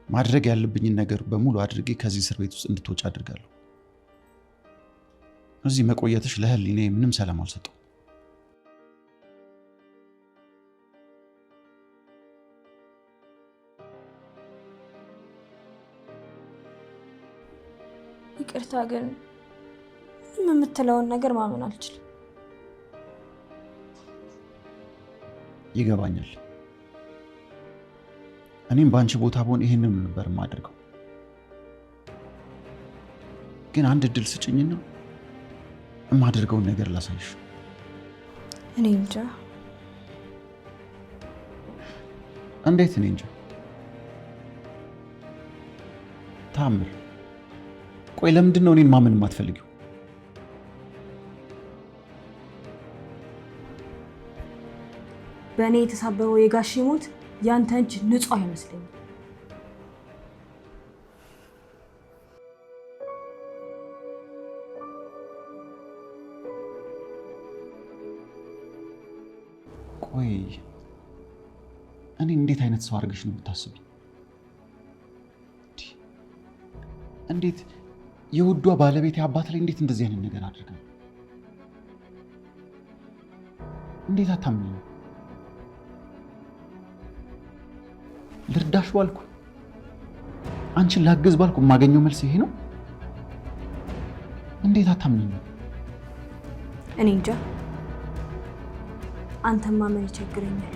ማድረግ ያለብኝን ነገር በሙሉ አድርጌ ከዚህ እስር ቤት ውስጥ እንድትወጪ አድርጋለሁ። እዚህ መቆየትሽ ለህሊናዬ ምንም ሰላም አልሰጠው። ይቅርታ ግን ምንም የምትለውን ነገር ማመን አልችልም። ይገባኛል። እኔም በአንቺ ቦታ ብሆን ይሄንን ነበር የማደርገው። ግን አንድ እድል ስጭኝና የማደርገውን ነገር ላሳይሽ። እኔ እንጃ። እንዴት እኔ እንጃ? ታምር፣ ቆይ ለምንድን ነው እኔን ማመን የማትፈልጊው? በእኔ የተሳበበው የጋሽ ሞት ያንተ እጅ ንጹህ አይመስለኝም። ቆይ እኔ እንዴት አይነት ሰው አድርገሽ ነው የምታስቢ? እንዴት የውዷ ባለቤት አባት ላይ እንዴት እንደዚህ አይነት ነገር አድርጋ? እንዴት አታምኚኝ? ልርዳሽ ባልኩ አንቺን ላግዝ ባልኩ የማገኘው መልስ ይሄ ነው? እንዴት አታምኚኝ? እኔ እንጃ። አንተን ማመን ይቸግረኛል።